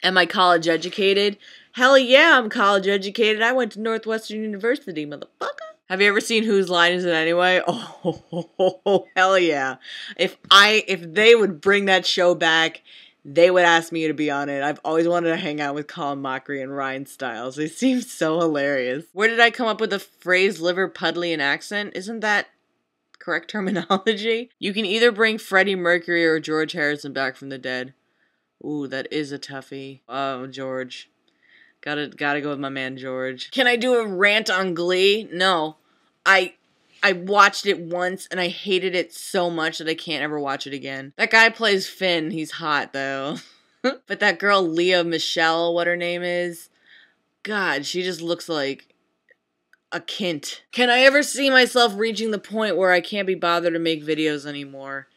Am I college educated? Hell yeah, I'm college educated. I went to Northwestern University, motherfucker. Have you ever seen Whose Line Is It Anyway? Oh, hell yeah. If they would bring that show back, they would ask me to be on it. I've always wanted to hang out with Colin Mockery and Ryan Stiles. They seem so hilarious. Where did I come up with the phrase Liverpudlian accent? Isn't that correct terminology? You can either bring Freddie Mercury or George Harrison back from the dead. Ooh, that is a toughie. Oh, George. Gotta go with my man George. Can I do a rant on Glee? No. I watched it once and I hated it so much that I can't ever watch it again. That guy plays Finn. He's hot though. But that girl Leah Michelle, what her name is, God, she just looks like a kint. Can I ever see myself reaching the point where I can't be bothered to make videos anymore?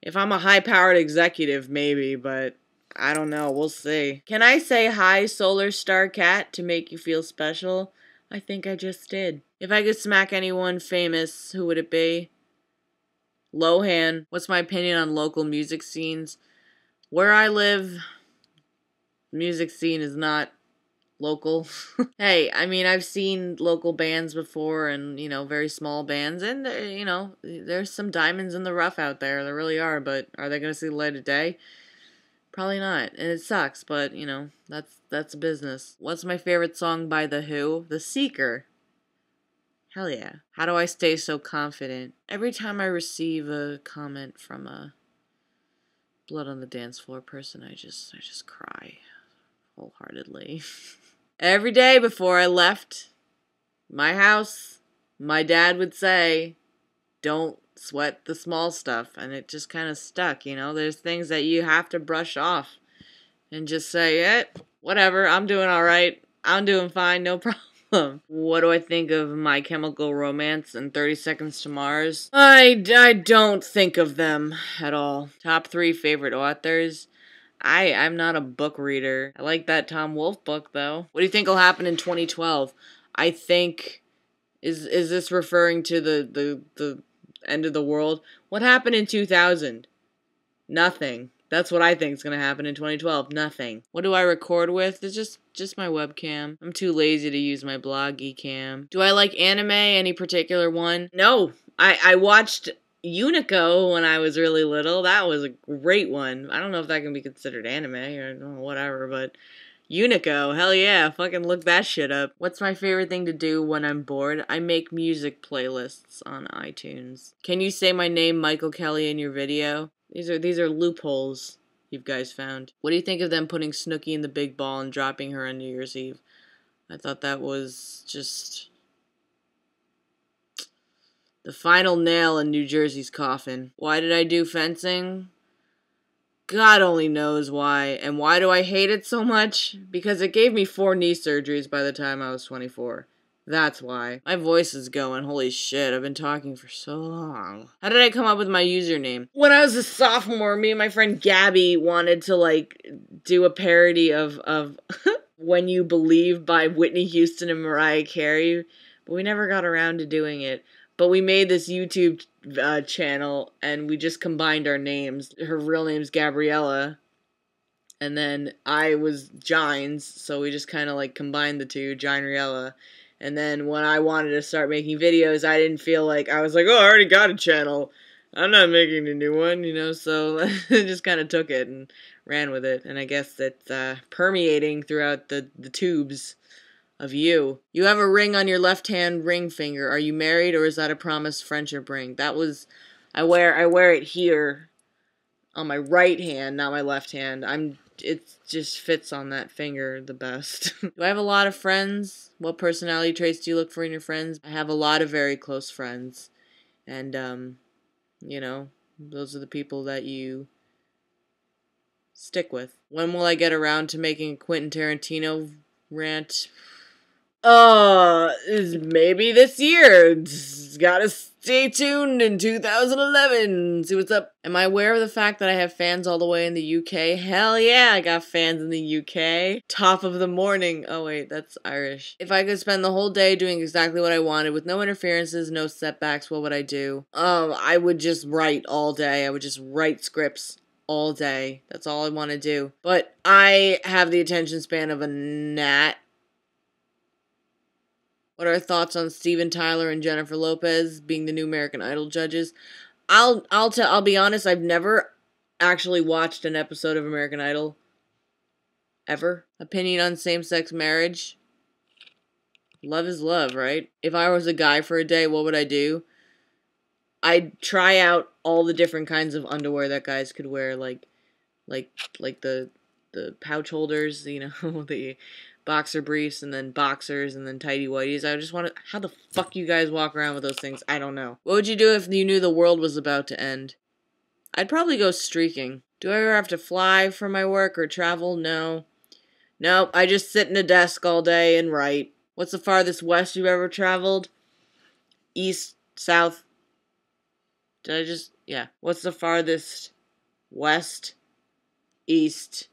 If I'm a high-powered executive, maybe, but I don't know. We'll see. Can I say hi, Solar Star Cat, to make you feel special? I think I just did. If I could smack anyone famous, who would it be? Lohan. What's my opinion on local music scenes? Where I live, music scene is not local. Hey, I mean, I've seen local bands before and, you know, very small bands. And, you know, there's some diamonds in the rough out there. There really are. But are they going to see the light of day? Probably not, and it sucks, but, you know, that's business. What's my favorite song by The Who? The Seeker. Hell yeah. How do I stay so confident? Every time I receive a comment from a Blood on the Dance Floor person, I just cry wholeheartedly. Every day before I left my house, my dad would say, don't sweat the small stuff, and it just kind of stuck, you know. There's things that you have to brush off and just say, whatever, I'm doing all right, I'm doing fine, no problem. What do I think of My Chemical Romance and 30 Seconds to Mars? I don't think of them at all. Top 3 favorite authors? I'm not a book reader. I like that Tom Wolfe book, though. What do you think will happen in 2012? I think, is this referring to the end of the world? What happened in 2000? Nothing. That's what I think is going to happen in 2012. Nothing. What do I record with? It's just my webcam. I'm too lazy to use my bloggy cam. Do I like anime? Any particular one? No. I watched Unico when I was really little. That was a great one. I don't know if that can be considered anime or whatever, but Unico, hell yeah, fucking look that shit up. What's my favorite thing to do when I'm bored? I make music playlists on iTunes. Can you say my name, Michael Kelly, in your video? These are loopholes you guys found. What do you think of them putting Snooki in the big ball and dropping her on New Year's Eve? I thought that was just the final nail in New Jersey's coffin. Why did I do fencing? God only knows why. And why do I hate it so much? Because it gave me 4 knee surgeries by the time I was 24. That's why. My voice is going. Holy shit, I've been talking for so long. How did I come up with my username? When I was a sophomore, me and my friend Gabby wanted to, like, do a parody of When You Believe by Whitney Houston and Mariah Carey, but we never got around to doing it. But we made this YouTube channel, and we just combined our names. Her real name's Gabriella, and then I was Gines, so we just kind of, like, combined the two, Gineriella. And then when I wanted to start making videos, I didn't feel like, I was like, oh, I already got a channel. I'm not making a new one, you know, so I just kind of took it and ran with it. And I guess it's permeating throughout the tubes of you. You have a ring on your left-hand ring finger. Are you married, or is that a promised friendship ring? That was, I wear it here on my right hand, not my left hand. It just fits on that finger the best. Do I have a lot of friends? What personality traits do you look for in your friends? I have a lot of very close friends. And, you know, those are the people that you stick with. When will I get around to making a Quentin Tarantino rant? Maybe this year. Just gotta stay tuned in 2011. See what's up. Am I aware of the fact that I have fans all the way in the UK? Hell yeah, I got fans in the UK. Top of the morning. Oh wait, that's Irish. If I could spend the whole day doing exactly what I wanted with no interferences, no setbacks, what would I do? I would just write all day. I would just write scripts all day. That's all I want to do. But I have the attention span of a gnat. What are our thoughts on Steven Tyler and Jennifer Lopez being the new American Idol judges? I'll be honest, I've never actually watched an episode of American Idol. Ever. Opinion on same-sex marriage? Love is love, right? If I was a guy for a day, what would I do? I'd try out all the different kinds of underwear that guys could wear, like the pouch holders, you know, the boxer briefs, and then boxers, and then tighty whities. I just want to. How the fuck you guys walk around with those things? I don't know. What would you do if you knew the world was about to end? I'd probably go streaking. Do I ever have to fly for my work or travel? No. Nope. I just sit in a desk all day and write. What's the farthest west you've ever traveled? East, south. Did I just? Yeah. What's the farthest west? East,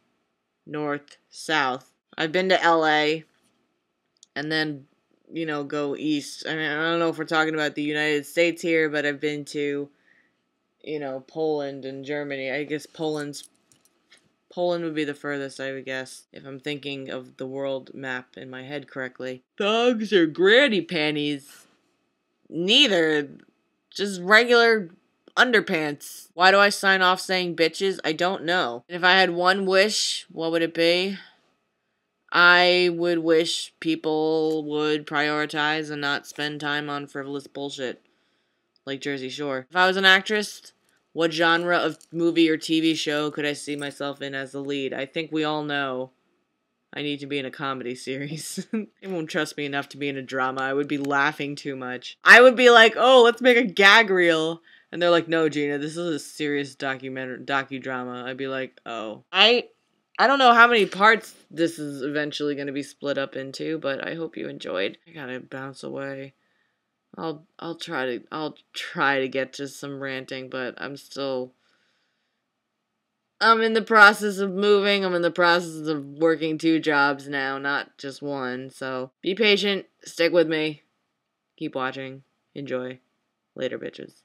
north, south. I've been to LA and then, you know, go east. I mean, I don't know if we're talking about the United States here, but I've been to, you know, Poland and Germany. I guess Poland would be the furthest, I would guess, if I'm thinking of the world map in my head correctly. Thugs or granny panties? Neither. Just regular underpants. Why do I sign off saying bitches? I don't know. If I had one wish, what would it be? I would wish people would prioritize and not spend time on frivolous bullshit like Jersey Shore. If I was an actress, what genre of movie or TV show could I see myself in as the lead? I think we all know I need to be in a comedy series. They won't trust me enough to be in a drama. I would be laughing too much. I would be like, oh, let's make a gag reel. And they're like, no, Gina, this is a serious docudrama. I'd be like, oh. I don't know how many parts this is eventually going to be split up into, but I hope you enjoyed. I gotta bounce away. I'll try to get to some ranting, but I'm in the process of moving. I'm in the process of working 2 jobs now, not just one. So be patient. Stick with me. Keep watching. Enjoy. Later, bitches.